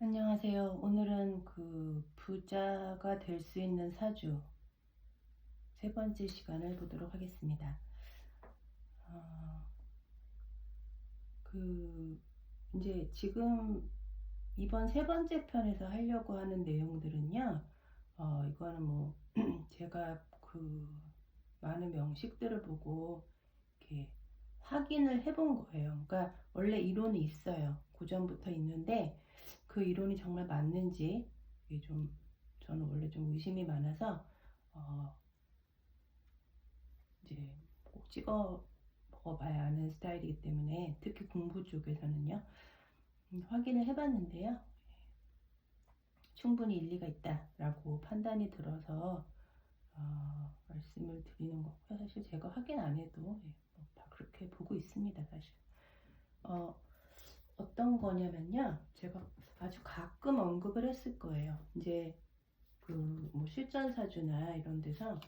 안녕하세요. 오늘은 부자가 될 수 있는 사주 세 번째 시간을 보도록 하겠습니다. 어, 이제 지금 이번 세 번째 편에서 하려고 하는 내용들은요. 이거는 뭐 제가 많은 명식들을 보고 이렇게 확인을 해본 거예요. 그러니까 원래 이론이 있어요. 고전부터 있는데 그 이론이 정말 맞는지 이게 저는 원래 좀 의심이 많아서 이제 꼭 찍어 먹어봐야 아는 스타일이기 때문에 특히 공부 쪽에서는요 확인을 해봤는데요 충분히 일리가 있다라고 판단이 들어서 말씀을 드리는 거고요. 사실 제가 확인 안 해도 다 그렇게 보고 있습니다. 사실 어떤 거냐면요, 제가 아주 가끔 언급을 했을 거예요. 이제 뭐 실전사주나 이런 데서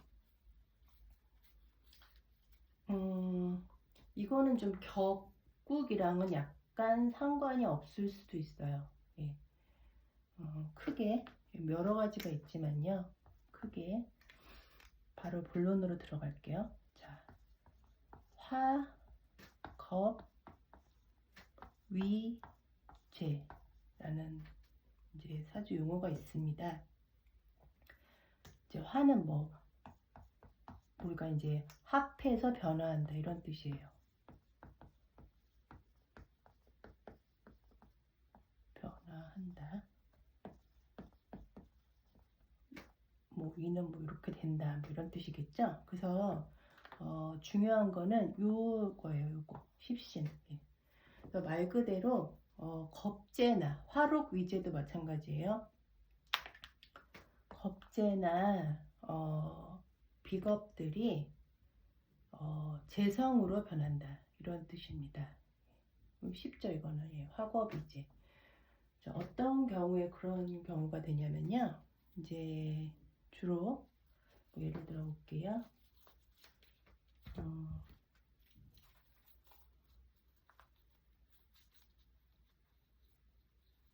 이거는 좀 격국이랑은 약간 상관이 없을 수도 있어요. 예. 크게 여러 가지가 있지만요. 크게 바로 본론으로 들어갈게요. 자, 화, 겁, 위, 재라는 이제 사주 용어가 있습니다. 이제 화는 우리가 이제 합해서 변화한다 이런 뜻이에요. 변화한다. 위는 이렇게 된다 이런 뜻이겠죠. 그래서 중요한 거는 요거예요. 요거 십신. 예. 말 그대로 겁재나 화록 위재도 마찬가지예요. 겁재나 비겁들이 재성으로 변한다 이런 뜻입니다. 쉽죠 이거는. 예, 화겁이지. 어떤 경우에 그런 경우가 되냐면요, 이제 주로 예를 들어 볼게요.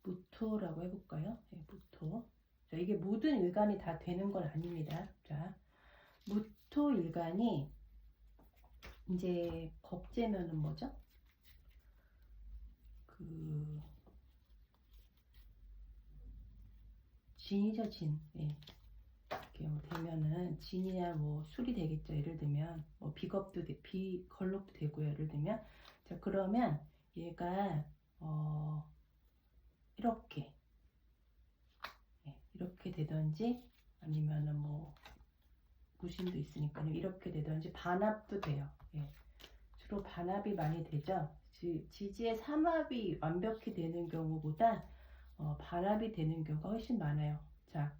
무토라고 해볼까요? 네, 무토. 자, 이게 모든 일간이 다 되는 건 아닙니다. 자, 무토 일간이 이제 겁재면은 뭐죠? 진이죠, 진. 예. 이렇게 되면은 진이야 술이 되겠죠. 예를 들면 비걸록도 되고요. 예를 들면 자, 그러면 얘가 이렇게 이렇게 되든지 아니면은 무신도 있으니까요. 이렇게 되든지 반합도 돼요. 예. 주로 반합이 많이 되죠. 지지의 삼합이 완벽히 되는 경우보다 반합이 되는 경우가 훨씬 많아요. 자,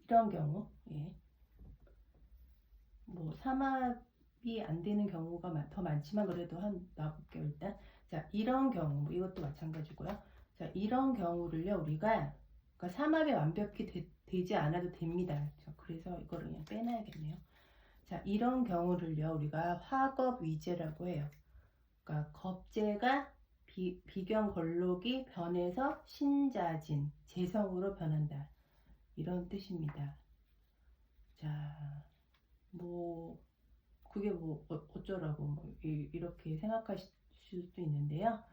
이런 경우, 예. 삼합이 안 되는 경우가 더 많지만 그래도 나볼게요 일단. 자, 이런 경우, 이것도 마찬가지고요. 자, 이런 경우를요 우리가 그러니까 삼합이 완벽히 되지 않아도 됩니다. 자, 그래서 이거를 그냥 빼놔야겠네요. 자, 이런 경우를요 우리가 화겁위재라고 해요. 그러니까 겁재가 비경걸록이 변해서 신자진, 재성으로 변한다 이런 뜻입니다. 자, 그게 어쩌라고 이렇게 생각하실 수도 있는데요.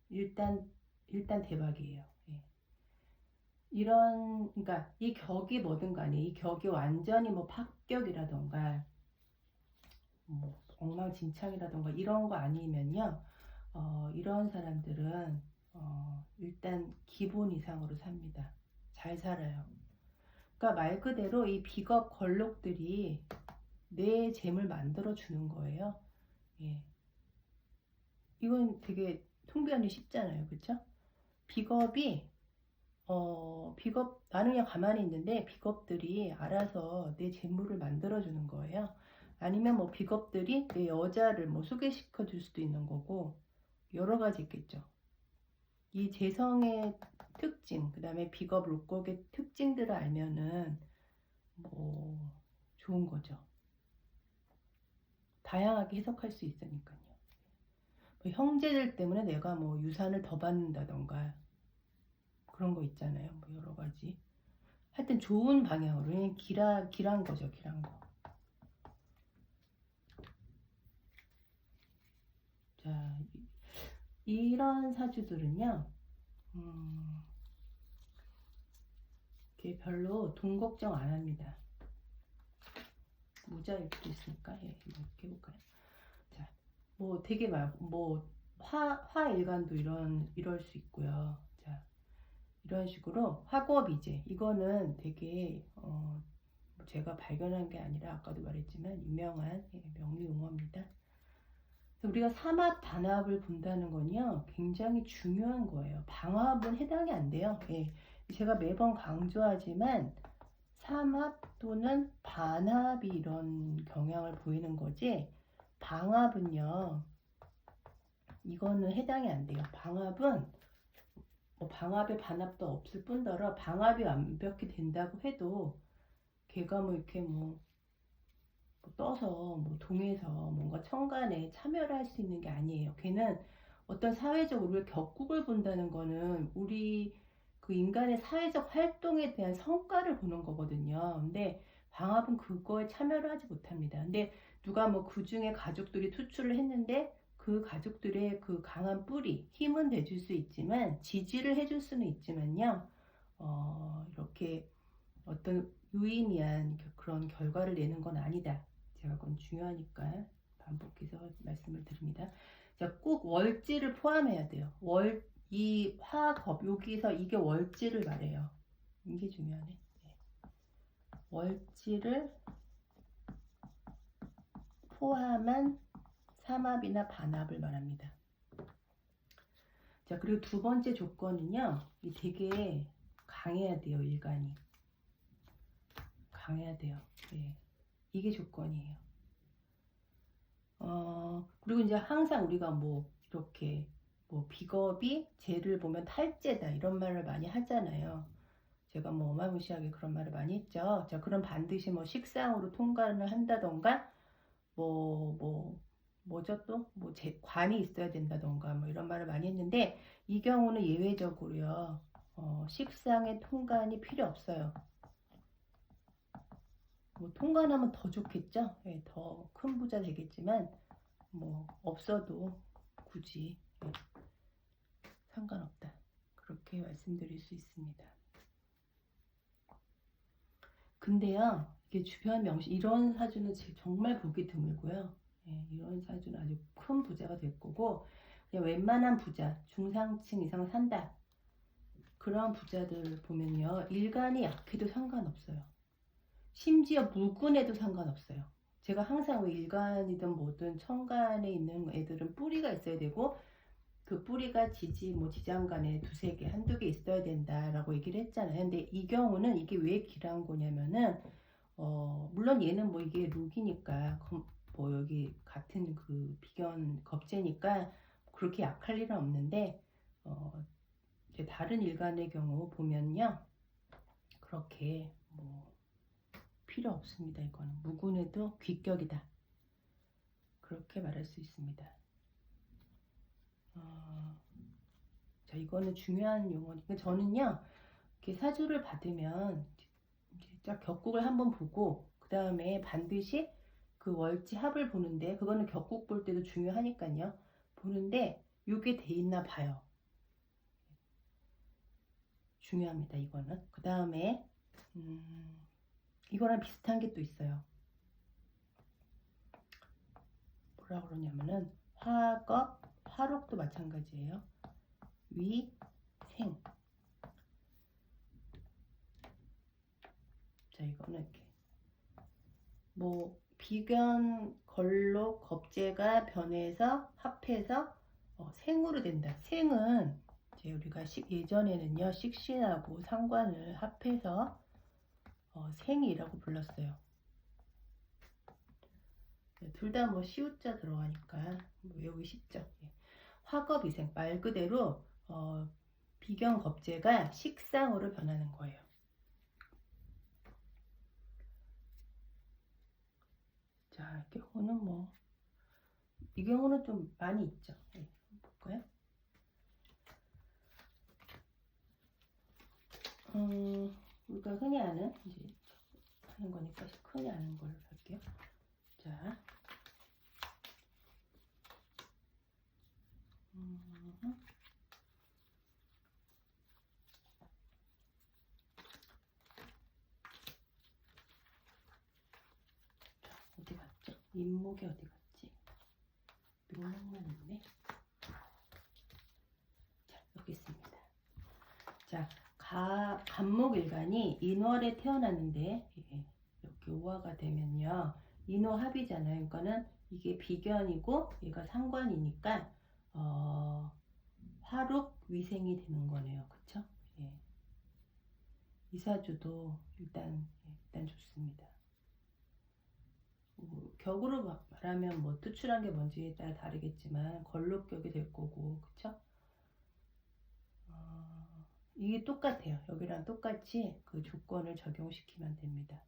일단 대박이에요. 예. 그러니까 이 격이 뭐든 간에 이 격이 완전히 합격이라던가 엉망진창이라던가 이런 거 아니면요, 이런 사람들은 일단 기본 이상으로 삽니다. 잘 살아요. 그러니까 말 그대로 이 비겁 걸록들이 내 재물 만들어 주는 거예요. 예. 이건 되게 통변이 쉽잖아요. 그쵸? 비겁이 나는 그냥 가만히 있는데 비겁들이 알아서 내 재물을 만들어 주는 거예요. 아니면 비겁들이 내 여자를 소개시켜 줄 수도 있는 거고 여러 가지 있겠죠. 이 재성의 특징, 그 다음에 비겁 록곡의 특징들을 알면은 좋은 거죠. 다양하게 해석할 수 있으니까요. 형제들 때문에 내가 뭐 유산을 더 받는다던가 그런 거 있잖아요. 뭐 여러 가지. 하여튼 좋은 방향으로 그냥 길한 거죠. 길한 거. 자, 이런 사주들은요. 이게 별로 돈 걱정 안 합니다. 모자 입고 있으니까 예, 이렇게 해볼까요? 자, 뭐 되게 뭐 화일간도 이럴 수 있고요. 자, 이런 식으로 화거비제 이거는 되게 제가 발견한 게 아니라 아까도 말했지만 유명한 명리용어입니다. 우리가 삼합 단합을 본다는 건요 굉장히 중요한 거예요. 방합은 해당이 안 돼요. 예. 제가 매번 강조하지만 삼합 또는 반합이 이런 경향을 보이는 거지 방합은요 이거는 해당이 안 돼요. 방합은 뭐 방합에 반합도 없을 뿐더러 방합이 완벽히 된다고 해도 걔가 뭐 이렇게 뭐 떠서 뭐 동해서 뭔가 천간에 참여를 할 수 있는 게 아니에요. 걔는 어떤 사회적으로 우리가 격국을 본다는 거는 우리 그 인간의 사회적 활동에 대한 성과를 보는 거거든요. 근데 방합은 그거에 참여를 하지 못합니다. 근데 누가 뭐 그 중에 가족들이 투출을 했는데 그 가족들의 그 강한 뿌리, 힘은 돼줄 수 있지만 지지를 해줄 수는 있지만요. 이렇게 어떤 유의미한 그런 결과를 내는 건 아니다. 제가 그건 중요하니까 반복해서 말씀을 드립니다. 자, 꼭 월지를 포함해야 돼요. 이 화겁 여기서 이게 월지를 말해요. 이게 중요하네. 네. 월지를 포함한 삼합이나 반합을 말합니다. 자, 그리고 두 번째 조건은요. 이 되게 강해야 돼요. 일간이. 강해야 돼요. 네. 이게 조건이에요. 그리고 이제 항상 우리가 뭐 이렇게 뭐 비겁이 죄를 보면 탈죄다 이런 말을 많이 하잖아요. 제가 뭐 어마무시하게 그런 말을 많이 했죠. 자, 그럼 반드시 뭐 식상으로 통과를 한다던가 뭐죠 또? 뭐 관이 있어야 된다던가 뭐 이런 말을 많이 했는데 이 경우는 예외적으로요. 식상의 통관이 필요 없어요. 뭐 통관하면 더 좋겠죠? 네, 더 큰 부자 되겠지만 뭐 없어도 굳이 상관없다. 그렇게 말씀드릴 수 있습니다. 근데요, 이게 주변 명시 이런 사주는 정말 보기 드물고요. 예, 이런 사주는 아주 큰 부자가 될 거고 그냥 웬만한 부자, 중상층 이상 산다. 그런 부자들 보면요, 일간이 약해도 상관없어요. 심지어 무근해도 상관없어요. 제가 항상 일간이든 뭐든 천간에 있는 애들은 뿌리가 있어야 되고 그 뿌리가 지장간에 두세 개, 한두 개 있어야 된다라고 얘기를 했잖아요. 근데 이 경우는 이게 왜 길한 거냐면은, 물론 얘는 뭐 이게 룩이니까, 뭐 여기 같은 그 비견 겁재니까 그렇게 약할 일은 없는데, 이제 다른 일간의 경우 보면요. 그렇게 뭐 필요 없습니다. 이거는. 무군해도 귀격이다. 그렇게 말할 수 있습니다. 자, 이거는 중요한 용어니까 저는요 이렇게 사주를 받으면 쫙 격국을 한번 보고 그 다음에 반드시 그 월지 합을 보는데 그거는 격국 볼 때도 중요하니까요. 보는데 이게 돼 있나 봐요. 중요합니다. 이거는. 그 다음에 이거랑 비슷한 게 또 있어요. 뭐라 그러냐면은 화겁, 화록도 마찬가지예요. 위, 생. 자, 이거는 이렇게 뭐 비견, 걸록, 겁재가 변해서 합해서 생으로 된다. 생은 이제 우리가 예전에는요 식신하고 상관을 합해서 생이라고 불렀어요. 둘 다 뭐 시우자 들어가니까 뭐 외우기 쉽죠. 예. 화겁이생 말 그대로 비견 겁재가 식상으로 변하는 거예요. 자, 이 경우는 좀 많이 있죠. 예. 흔히 아는 걸로 할게요. 자, 어디 갔죠? 인목이 어디 갔지? 묘목만 있네. 자, 여기 있습니다. 자, 간목일간이 인월에 태어났는데 이렇게 오화가 되면요, 인호합이잖아요. 그러니까는 이게 비견이고 얘가 상관이니까 화禄위생이 되는 거네요. 그쵸? 예. 이사주도 일단 좋습니다. 격으로 말하면 뭐 투출한 게 뭔지에 따라 다르겠지만 걸록격이 될 거고, 그쵸? 이게 똑같아요. 여기랑 똑같이 그 조건을 적용시키면 됩니다.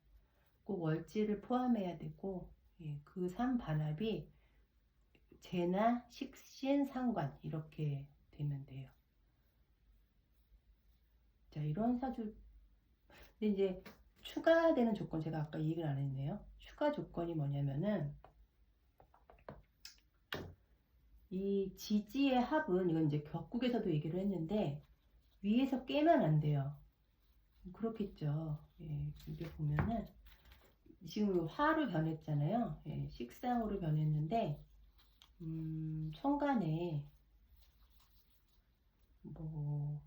꼭 월지를 포함해야 되고, 예, 그 3반합이 재나 식신 상관 이렇게 되면 돼요. 자, 이런 사주. 근데 이제 추가되는 조건, 제가 아까 얘기를 안 했네요. 추가 조건이 뭐냐면은 이 지지의 합은, 이건 이제 격국에서도 얘기를 했는데, 위에서 깨면 안 돼요. 그렇겠죠. 예, 이게 보면은 지금 화로 변했잖아요. 예, 식상으로 변했는데 천간에 뭐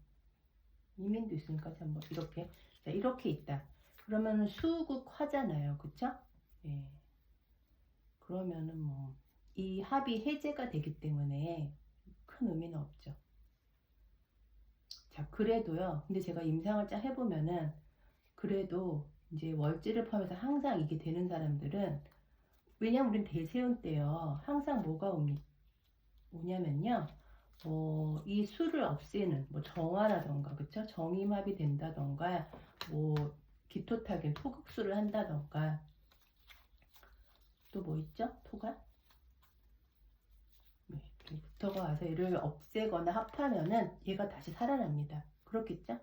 이민도 있으니까 참 뭐 이렇게, 자, 이렇게 있다. 그러면 수국화잖아요. 그쵸? 예. 그러면은 뭐 이 합이 해제가 되기 때문에 큰 의미는 없죠. 자, 그래도요. 근데 제가 임상을 쫙 해보면은 그래도 이제 월지를 포함해서 항상 이게 되는 사람들은, 왜냐면 우린 대세운 때요. 항상 뭐가 오냐면요. 이 수를 없애는 뭐 정화라던가, 그쵸? 정임합이 된다던가, 뭐 기토타균 토극수를 한다던가, 또 뭐 있죠? 토가? 네, 이렇게 붙어가 와서 얘를 없애거나 합하면은 얘가 다시 살아납니다. 그렇겠죠?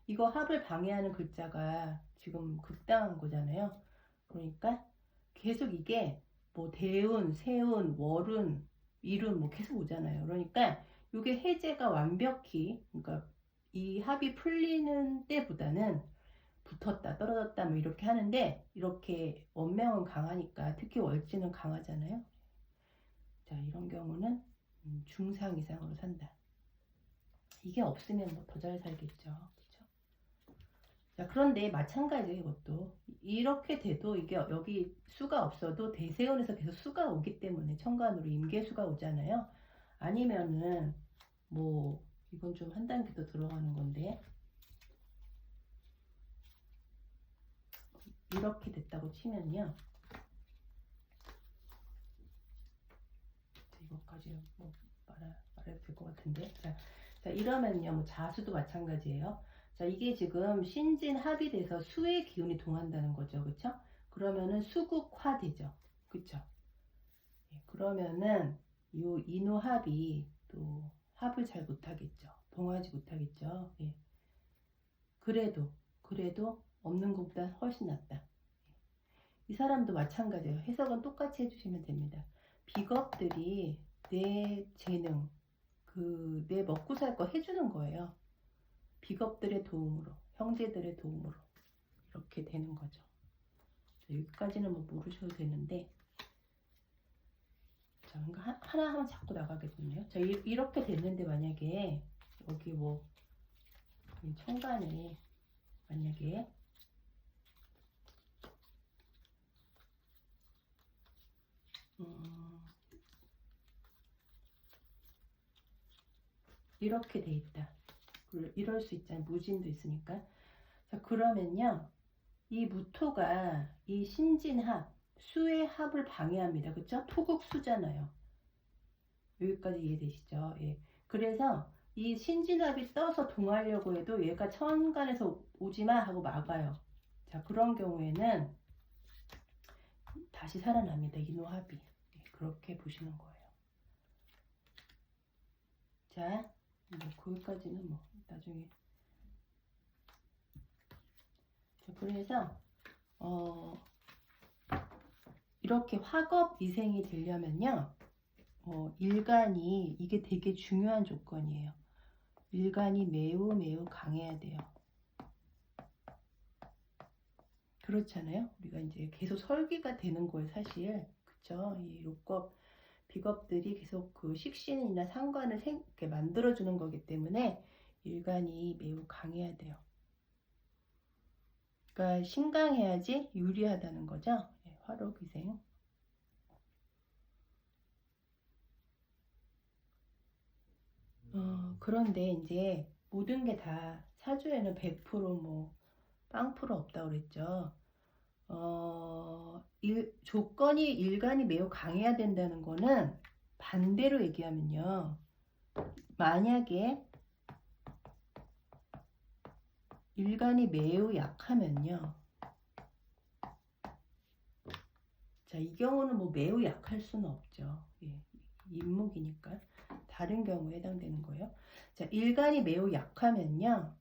이거 합을 방해하는 글자가 지금 극당한 거잖아요. 그러니까 계속 이게 뭐 대운, 세운, 월운, 일운 뭐 계속 오잖아요. 그러니까 이게 해제가 완벽히, 그러니까 이 합이 풀리는 때보다는 붙었다 떨어졌다 뭐 이렇게 하는데, 이렇게 원명은 강하니까, 특히 월지는 강하잖아요. 자, 이런 경우는 중상 이상으로 산다. 이게 없으면 뭐 더 잘 살겠죠. 그쵸? 자, 그런데 마찬가지예요. 이것도 이렇게 돼도, 이게 여기 수가 없어도 대세운에서 계속 수가 오기 때문에 천간으로 임계수가 오잖아요. 아니면은 뭐 이건 좀 한 단계 더 들어가는 건데, 이렇게 됐다고 치면요, 이것까지 뭐 말해도 될 것 같은데, 자, 이러면요, 뭐 자수도 마찬가지예요. 자, 이게 지금 신진 합이 돼서 수의 기운이 동한다는 거죠. 그쵸? 그러면은 수국화 되죠. 그쵸? 예, 그러면은 요 인호합이 또 합을 잘 못하겠죠. 동하지 못하겠죠. 예. 그래도 없는 것보다 훨씬 낫다. 이 사람도 마찬가지예요. 해석은 똑같이 해주시면 됩니다. 비겁들이 내 재능, 내 먹고 살 거 해주는 거예요. 비겁들의 도움으로, 형제들의 도움으로 이렇게 되는 거죠. 여기까지는 뭐 모르셔도 되는데, 자, 그러니까 하나 자꾸 나가게 되네요. 자, 이렇게 됐는데, 만약에 여기 뭐 천간에 만약에 이렇게 돼 있다. 이럴 수 있잖아요. 무진도 있으니까. 자, 그러면요, 이 무토가 이 신진합, 수의 합을 방해합니다. 그쵸? 토국수잖아요. 여기까지 이해되시죠? 예. 그래서 이 신진합이 떠서 동하려고 해도 얘가 천간에서 오지마 하고 막아요. 자, 그런 경우에는 다시 살아납니다. 인호합이. 예, 그렇게 보시는 거예요. 자, 뭐 거기까지는 뭐 나중에. 자, 그래서 이렇게 화겁 위생이 되려면요. 일간이 이게 되게 중요한 조건이에요. 일간이 매우 매우 강해야 돼요. 그렇잖아요. 우리가 이제 계속 설계가 되는 거예요, 사실. 그쵸? 이 요법, 비겁들이 계속 그 식신이나 상관을 이렇게 만들어주는 거기 때문에 일간이 매우 강해야 돼요. 그러니까 신강해야지 유리하다는 거죠. 네, 화록위생. 그런데 이제 모든 게 다 사주에는 100%뭐 빵프로 없다고 그랬죠. 조건이 일간이 매우 강해야 된다는 거는 반대로 얘기하면요. 만약에 일간이 매우 약하면요. 자, 이 경우는 뭐 매우 약할 수는 없죠. 예, 임목이니까. 다른 경우에 해당되는 거예요. 자, 일간이 매우 약하면요.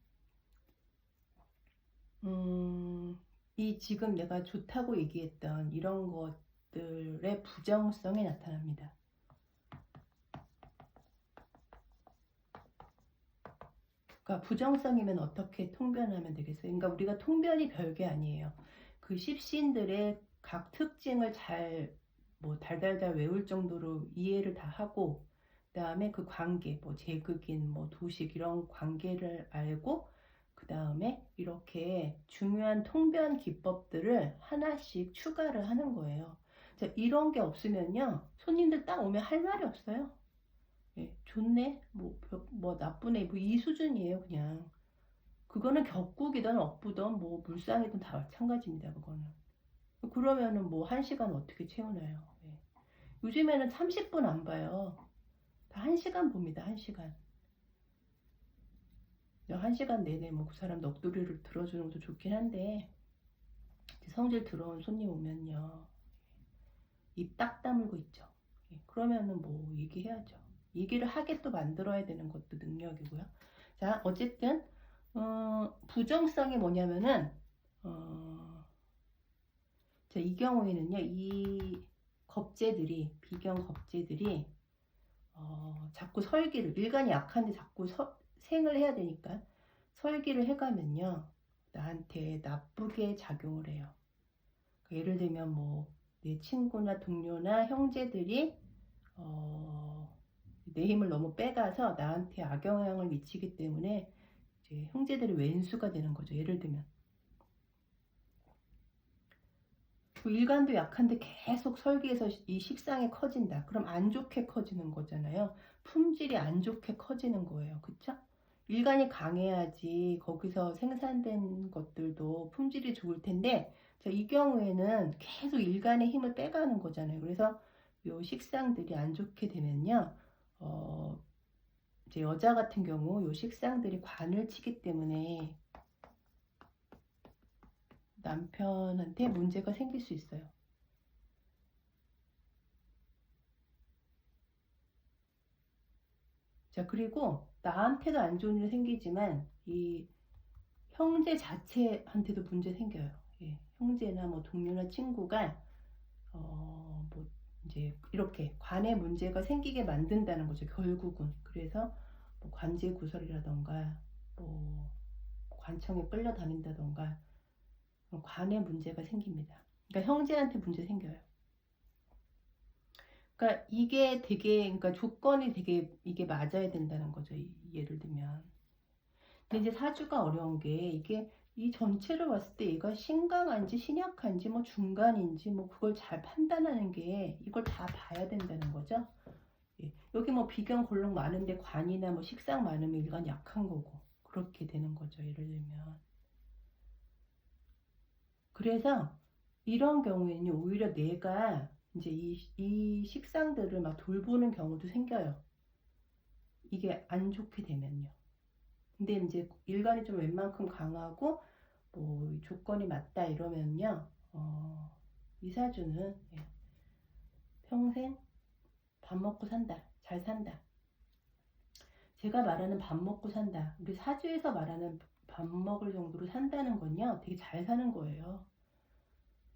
이 지금 내가 좋다고 얘기했던 이런 것들의 부정성이 나타납니다. 그러니까 부정성이면 어떻게 통변하면 되겠어요? 그러니까 우리가 통변이 별게 아니에요. 그 십신들의 각 특징을 잘 뭐 달달달 외울 정도로 이해를 다 하고, 그 다음에 그 관계, 뭐 제극인, 뭐 도식 이런 관계를 알고, 그 다음에 이렇게 중요한 통변 기법들을 하나씩 추가를 하는 거예요. 자, 이런 게 없으면요, 손님들 딱 오면 할 말이 없어요. 예, 좋네, 뭐 나쁘네, 뭐 이 수준이에요, 그냥. 그거는 격국이든 억부든 뭐 물상이든 다 마찬가지입니다, 그거는. 그러면은 뭐 1시간 어떻게 채우나요? 예. 요즘에는 30분 안 봐요. 다 1시간 봅니다, 1시간. 1시간 내내 뭐 그 사람 넋두리를 들어주는 것도 좋긴 한데, 성질 들어온 손님 오면요, 입 딱 다물고 있죠. 예, 그러면은 뭐 얘기해야죠. 얘기를 하게 또 만들어야 되는 것도 능력이고요. 자, 어쨌든 부정성이 뭐냐면은 자, 이 경우에는요, 이 겁재들이, 비경 겁재들이 자꾸 설기를, 일간이 약한데 자꾸 생을 해야 되니까 설기를 해가면요, 나한테 나쁘게 작용을 해요. 예를 들면 뭐 내 친구나 동료나 형제들이 내 힘을 너무 빼가서 나한테 악영향을 미치기 때문에 이제 형제들이 왼수가 되는 거죠. 예를 들면 그 일간도 약한데 계속 설계해서 이 식상이 커진다. 그럼 안 좋게 커지는 거잖아요. 품질이 안 좋게 커지는 거예요. 그쵸? 일간이 강해야지 거기서 생산된 것들도 품질이 좋을 텐데, 자, 이 경우에는 계속 일간의 힘을 빼가는 거잖아요. 그래서 요 식상들이 안 좋게 되면요, 이제 여자 같은 경우 요 식상들이 관을 치기 때문에 남편한테 문제가 생길 수 있어요. 자, 그리고 나한테도 안 좋은 일 생기지만 이 형제 자체한테도 문제 생겨요. 예, 형제나 뭐 동료나 친구가 뭐 이제 이렇게 관에 문제가 생기게 만든다는 거죠. 결국은. 그래서 뭐 관제 구설이라던가 뭐 관청에 끌려다닌다던가 관에 문제가 생깁니다. 그러니까 형제한테 문제 생겨요. 그러니까 이게 되게, 그러니까 조건이 되게 이게 맞아야 된다는 거죠. 예를 들면. 근데 이제 사주가 어려운 게 이게 이 전체를 봤을 때 얘가 신강한지 신약한지 뭐 중간인지 뭐 그걸 잘 판단하는 게 이걸 다 봐야 된다는 거죠. 예. 여기 뭐 비견 골록 많은데 관이나 뭐 식상 많으면 일간 약한 거고 그렇게 되는 거죠. 예를 들면. 그래서 이런 경우에는 오히려 내가 이제 이 식상들을 막 돌보는 경우도 생겨요. 이게 안 좋게 되면요. 근데 이제 일간이 좀 웬만큼 강하고 뭐 조건이 맞다 이러면요, 이 사주는 예, 평생 밥 먹고 산다, 잘 산다. 제가 말하는 밥 먹고 산다, 우리 사주에서 말하는 밥 먹을 정도로 산다는 건요, 되게 잘 사는 거예요.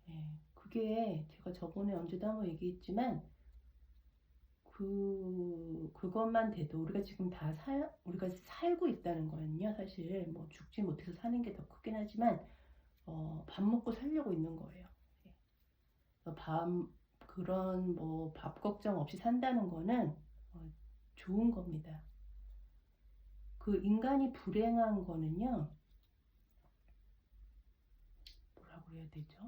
예, 그게 제가 저번에 언제도 한번 얘기했지만 그것만 돼도 우리가 지금 우리가 살고 있다는 거는요. 사실 뭐 죽지 못해서 사는 게 더 크긴 하지만 밥 먹고 살려고 있는 거예요. 그런 뭐 밥 걱정 없이 산다는 거는 좋은 겁니다. 그 인간이 불행한 거는요. 뭐라고 해야 되죠?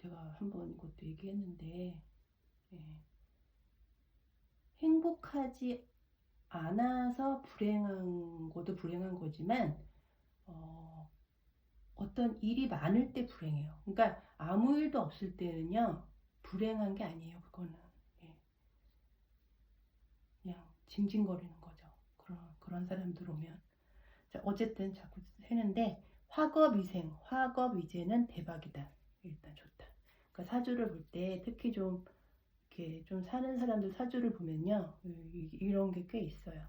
제가 한번 이것도 얘기했는데 행복하지 않아서 불행한 것도 불행한 거지만 어떤 일이 많을 때 불행해요. 그러니까 아무 일도 없을 때는요 불행한 게 아니에요. 그거는 그냥 징징거리는 거죠. 그런 사람들 오면. 자, 어쨌든 자꾸 했는데 화겁위재는 대박이다. 일단 좋다. 그러니까 사주를 볼 때 특히 좀 이렇게 좀 사는 사람들 사주를 보면요 이런 게 꽤 있어요.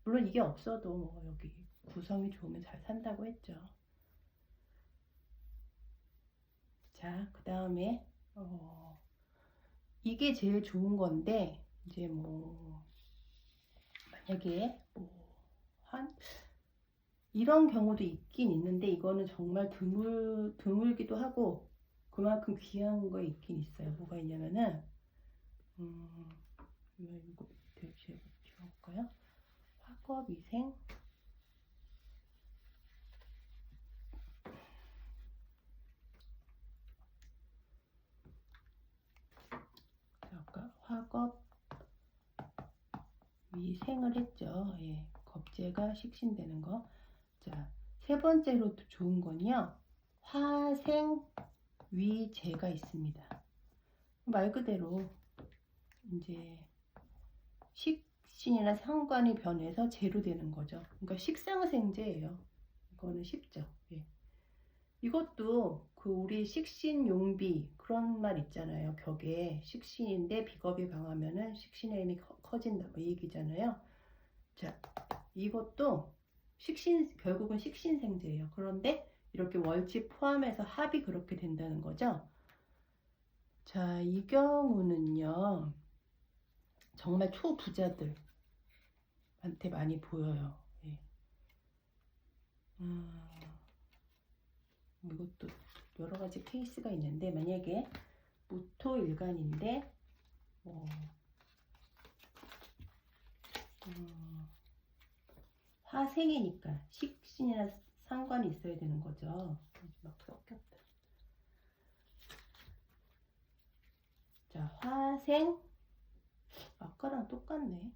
물론 이게 없어도 뭐 여기 구성이 좋으면 잘 산다고 했죠. 자, 그 다음에 이게 제일 좋은 건데 이제 뭐 만약에 뭐 이런 경우도 있긴 있는데 이거는 정말 드물기도 하고 그만큼 귀한 거 있긴 있어요. 뭐가 있냐면은 이거 밑에 지워볼까요? 화거위생 아까 화겁위생을 했죠. 예, 겁재가 식신되는 거. 자, 세 번째로 좋은 건요. 화생위재가 있습니다. 말 그대로 이제 식신이나 상관이 변해서 재로 되는 거죠. 그러니까 식상생재예요. 이거는 쉽죠. 예. 이것도 그 우리 식신용비 그런 말 있잖아요. 격에 식신인데 비겁이 강하면은 식신의 힘이 커진다. 뭐 이 얘기잖아요. 자, 이것도 결국은 식신생재예요. 그런데 이렇게 월치 포함해서 합이 그렇게 된다는 거죠. 자, 이 경우는요. 정말 초부자들한테 많이 보여요. 예. 이것도 여러 가지 케이스가 있는데 만약에 무토일간인데 화생이니까 식신이나 상관이 있어야 되는 거죠. 막 섞였다. 자, 화생 아까랑 똑같네.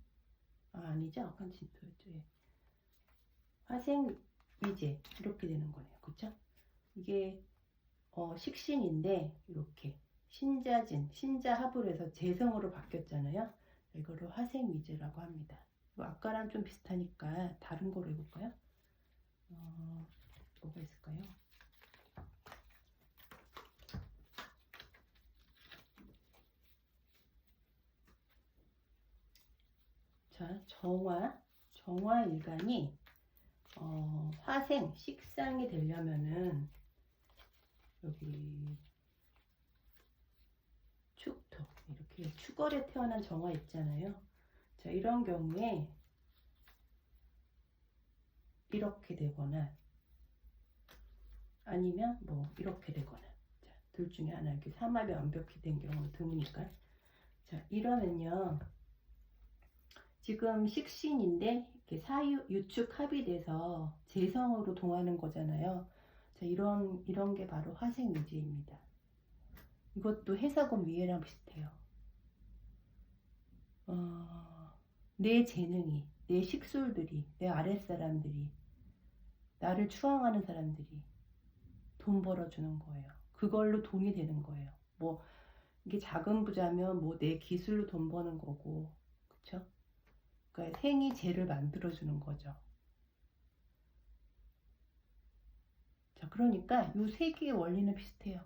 아니죠. 아까는 진토였죠. 예. 화생위재 이렇게 되는 거네요. 그쵸? 이게 식신인데 이렇게 신자합을 해서 재성으로 바뀌었잖아요. 이거를 화생위재라고 합니다. 아까랑 좀 비슷하니까 다른 거로 해볼까요? 뭐가 있을까요? 자, 정화일간이 화생, 식상이 되려면은 여기 축토 이렇게 축월에 태어난 정화 있잖아요. 자, 이런 경우에 이렇게 되거나 아니면 뭐 이렇게 되거나 자, 둘 중에 하나 이렇게 삼합이 완벽히 된 경우는 드무니까 자, 이러면요 지금 식신인데 이렇게 유축 합이 돼서 재성으로 동하는 거잖아요. 자, 이런 게 바로 화생위재입니다. 이것도 해석은 위에랑 비슷해요. 내 재능이, 내 식솔들이, 내 아랫사람들이, 나를 추앙하는 사람들이 돈 벌어주는 거예요. 그걸로 돈이 되는 거예요. 뭐 이게 작은 부자면 뭐 내 기술로 돈 버는 거고, 그쵸? 그러니까 생이 재를 만들어주는 거죠. 자, 그러니까 이 세 개의 원리는 비슷해요.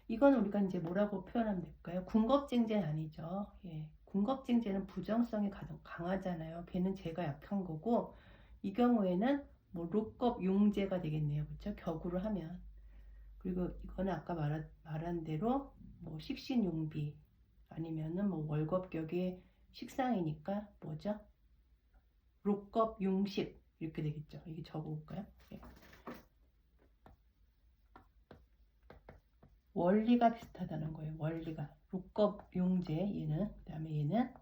이건 우리가 이제 뭐라고 표현하면 될까요? 궁겁쟁제는 아니죠. 예. 궁겁쟁제는 부정성이 가장 강하잖아요. 걔는 재가 약한 거고 이 경우에는 뭐 록겁 용제가 되겠네요. 그렇죠? 격으로 하면. 그리고 이거는 아까 말한 대로 뭐 식신용비 아니면은 뭐 월급격의 식상이니까 뭐죠? 록겁 용식 이렇게 되겠죠. 이게 적어볼까요? 네. 원리가 비슷하다는 거예요. 원리가 록겁 용제 얘는, 그 다음에 얘는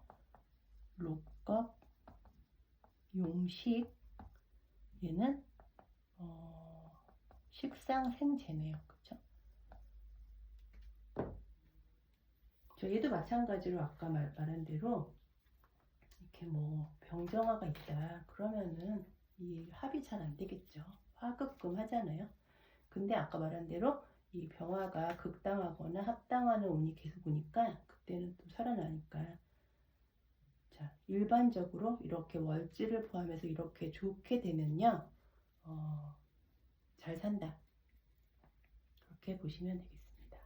록겁 용식, 얘는 식상생제네요. 그쵸? 얘도 마찬가지로 아까 말한 대로 이렇게 뭐 병정화가 있다 그러면은 이 합이 잘 안 되겠죠. 화급금 하잖아요. 근데 아까 말한 대로 이 병화가 극당하거나 합당하는 운이 계속 오니까 그때는 또 살아나니까. 자, 일반적으로 이렇게 월지를 포함해서 이렇게 좋게 되면요, 잘 산다. 그렇게 보시면 되겠습니다.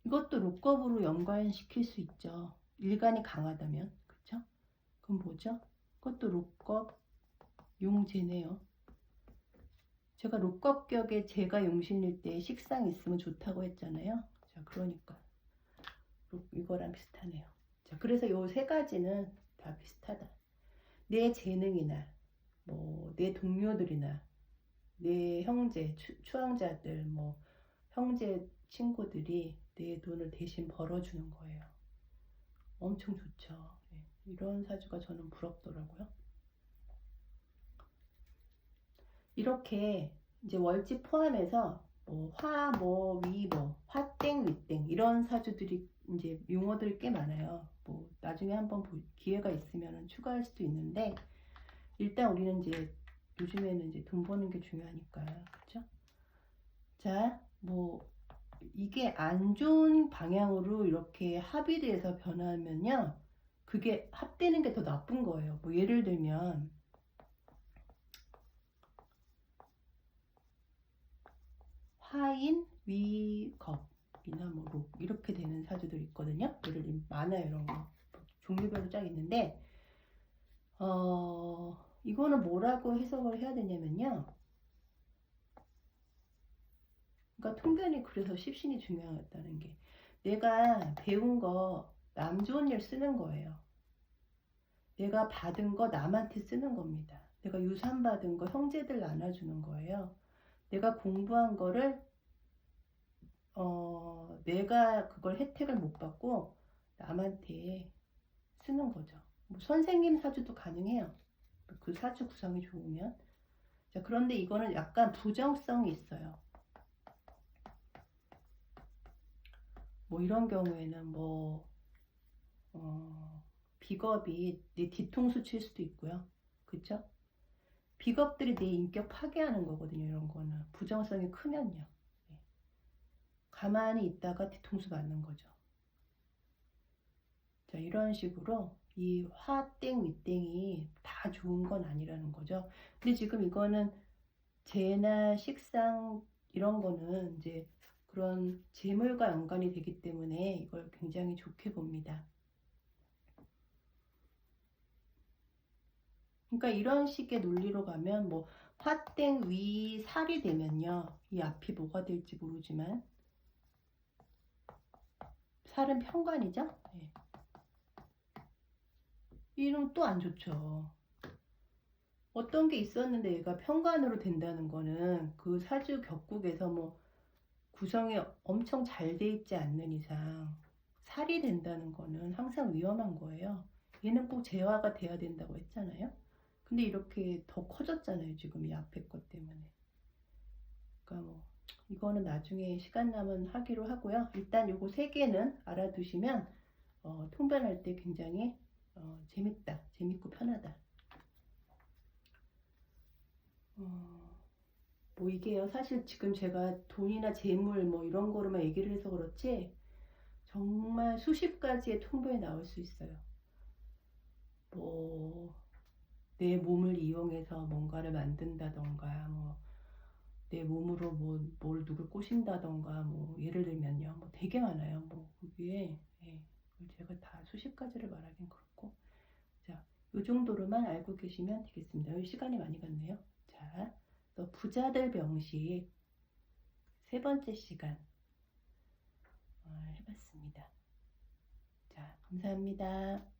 이것도 록겁으로 연관시킬 수 있죠. 일간이 강하다면, 그쵸? 그럼 뭐죠? 그것도 록겁 용제네요. 제가 록겁격에 제가 용신일 때 식상 있으면 좋다고 했잖아요. 자, 그러니까 이거랑 비슷하네요. 자, 그래서 요 세 가지는 다 비슷하다. 내 재능이나 뭐 내 동료들이나 내 형제, 추앙자들, 뭐 형제 친구들이 내 돈을 대신 벌어주는 거예요. 엄청 좋죠. 네, 이런 사주가 저는 부럽더라고요. 이렇게 이제 월지 포함해서 뭐 화, 뭐 위, 뭐 화땡, 위땡 이런 사주들이 이제 용어들이 꽤 많아요. 뭐 나중에 한번 기회가 있으면 추가할 수도 있는데 일단 우리는 이제 요즘에는 이제 돈 버는 게 중요하니까 그렇죠? 자, 뭐 이게 안 좋은 방향으로 이렇게 합의돼서 변하면요, 그게 합되는 게 더 나쁜 거예요. 뭐 예를 들면 화인, 위겁이나 뭐 록 이렇게 되는 사주들 있거든요. 예를 들면 많아요. 이런 거 종류별로 쫙 있는데 이거는 뭐라고 해석을 해야 되냐면요, 그러니까 통변이 그래서 십신이 중요하다는 게 내가 배운 거 남 좋은 일 쓰는 거예요. 내가 받은 거 남한테 쓰는 겁니다. 내가 유산 받은 거 형제들 나눠주는 거예요. 내가 공부한 거를 내가 그걸 혜택을 못 받고 남한테 쓰는 거죠. 뭐 선생님 사주도 가능해요. 그 사주 구성이 좋으면. 자, 그런데 이거는 약간 부정성이 있어요. 뭐 이런 경우에는 뭐 비겁이 내 뒤통수 칠 수도 있고요. 그쵸? 비겁들이 내 인격 파괴하는 거거든요. 이런 거는 부정성이 크면요. 네. 가만히 있다가 뒤통수 맞는 거죠. 자, 이런 식으로 이 화땡 위땡이 다 좋은 건 아니라는 거죠. 근데 지금 이거는 재나 식상 이런 거는 이제 그런 재물과 연관이 되기 때문에 이걸 굉장히 좋게 봅니다. 그러니까 이런 식의 논리로 가면 뭐 화땡 위 살이 되면요, 이 앞이 뭐가 될지 모르지만 살은 편관이죠. 네. 이름 또 안 좋죠. 어떤 게 있었는데 얘가 편관으로 된다는 거는 그 사주 격국에서 뭐 구성이 엄청 잘 돼 있지 않는 이상 살이 된다는 거는 항상 위험한 거예요. 얘는 꼭 재화가 돼야 된다고 했잖아요. 근데 이렇게 더 커졌잖아요. 지금 이 앞에 것 때문에. 그러니까 뭐 이거는 나중에 시간 나면 하기로 하고요. 일단 요거 세 개는 알아두시면 통변할 때 굉장히 재밌다. 재밌고 편하다. 뭐 이게요, 사실 지금 제가 돈이나 재물 뭐 이런 거로만 얘기를 해서 그렇지 정말 수십 가지의 통변이 나올 수 있어요. 뭐 내 몸을 이용해서 뭔가를 만든다던가, 뭐 내 몸으로 뭘 누굴 꼬신다던가, 뭐 예를 들면요, 뭐 되게 많아요. 뭐 그게 제가 다 수십 가지를 말하긴 그렇고, 자, 이 정도로만 알고 계시면 되겠습니다. 시간이 많이 갔네요. 자, 또 부자들 병식 세 번째 시간 해봤습니다. 자, 감사합니다.